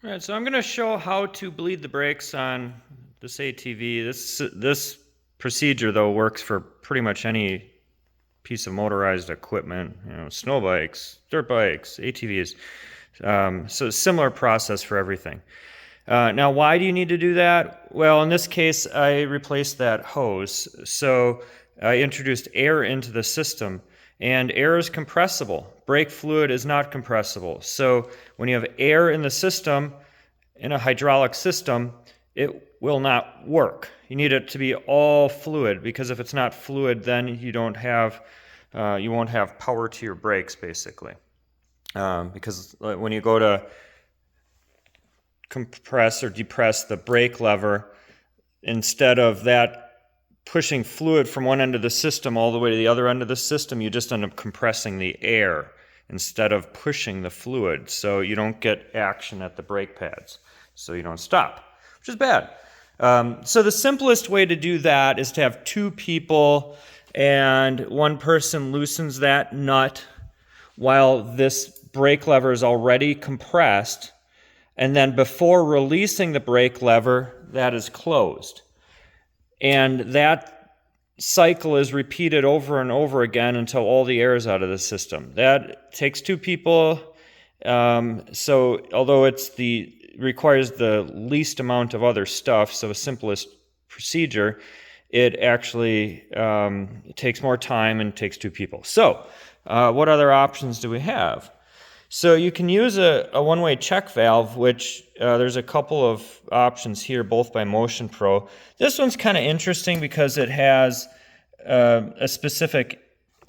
All right, so I'm going to show how to bleed the brakes on this ATV. This procedure, though, works for pretty much any piece of motorized equipment, snow bikes, dirt bikes, ATVs. So similar process for everything. Now, why do you need to do that? Well, in this case, I replaced that hose. So I introduced air into the system, and air is compressible. Brake fluid is not compressible. So when you have air in the system, in a hydraulic system, it will not work. You need it to be all fluid, because if it's not fluid, then you won't have power to your brakes, basically. Because when you go to compress or depress the brake lever, instead of that pushing fluid from one end of the system all the way to the other end of the system, you just end up compressing the air instead of pushing the fluid. So you don't get action at the brake pads. So you don't stop, which is bad. So the simplest way to do that is to have two people, and one person loosens that nut while this brake lever is already compressed, and then before releasing the brake lever, that is closed. And that cycle is repeated over and over again until all the air is out of the system. That takes two people. So although requires the least amount of other stuff, so the simplest procedure, it actually takes more time and takes two people. So what other options do we have? So you can use a one-way check valve, which there's a couple of options here, both by Motion Pro. This one's kind of interesting because it has a specific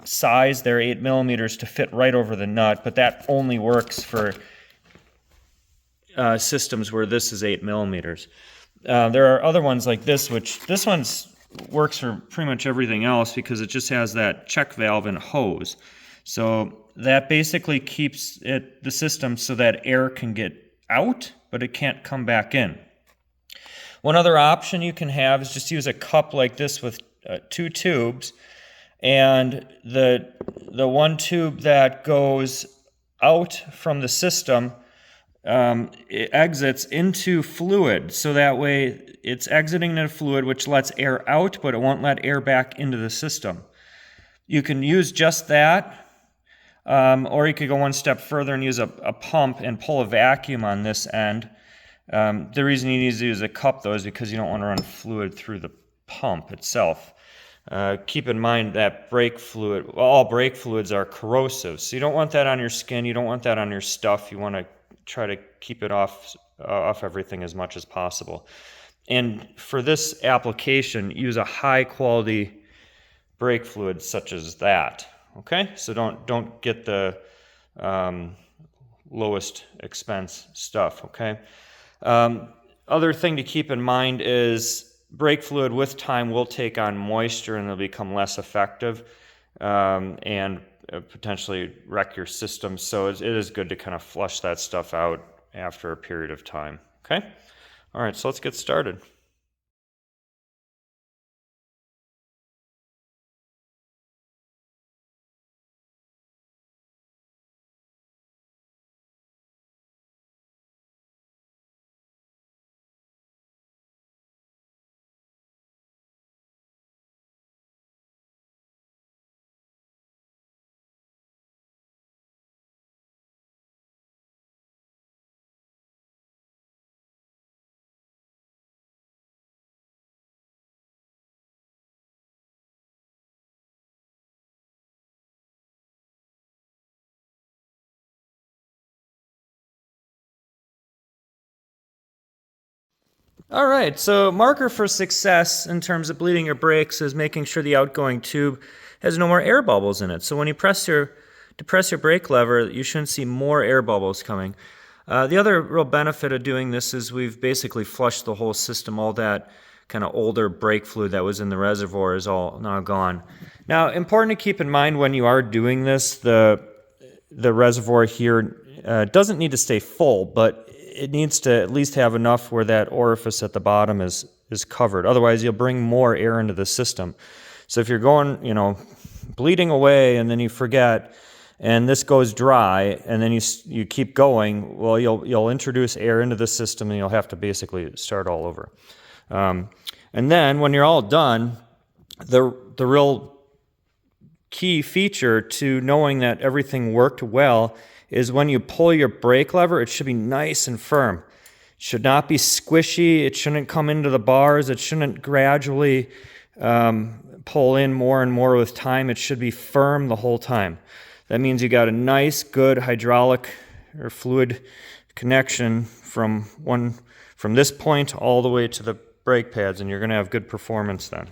size there, 8 millimeters, to fit right over the nut, but that only works for systems where this is 8 millimeters. There are other ones like this, which this one works for pretty much everything else because it just has that check valve and hose. So that basically keeps the system so that air can get out, but it can't come back in. One other option you can have is just use a cup like this with two tubes, and the one tube that goes out from the system it exits into fluid, so that way it's exiting into fluid, which lets air out, but it won't let air back into the system. You can use just that. Or you could go one step further and use a pump and pull a vacuum on this end. The reason you need to use a cup, though, is because you don't want to run fluid through the pump itself. Keep in mind that all brake fluids are corrosive, so you don't want that on your skin, you don't want that on your stuff. You want to try to keep it off everything as much as possible. And for this application, use a high-quality brake fluid such as that. Okay, so don't get the lowest expense stuff, okay? Other thing to keep in mind is brake fluid with time will take on moisture and it'll become less effective and potentially wreck your system. So it is good to kind of flush that stuff out after a period of time, okay? All right, so let's get started. All right, so marker for success in terms of bleeding your brakes is making sure the outgoing tube has no more air bubbles in it. So when you depress your brake lever, you shouldn't see more air bubbles coming. The other real benefit of doing this is we've basically flushed the whole system. All that kind of older brake fluid that was in the reservoir is all now gone. Now, important to keep in mind when you are doing this, the reservoir here doesn't need to stay full, but it needs to at least have enough where that orifice at the bottom is covered. Otherwise, you'll bring more air into the system. So if you're going, bleeding away and then you forget, and this goes dry, and then you keep going, well, you'll introduce air into the system, and you'll have to basically start all over. And then when you're all done, the real key feature to knowing that everything worked well is when you pull your brake lever, it should be nice and firm. It should not be squishy. It shouldn't come into the bars. It shouldn't gradually pull in more and more with time. It should be firm the whole time. That means you got a nice, good hydraulic or fluid connection from this point all the way to the brake pads, and you're going to have good performance then.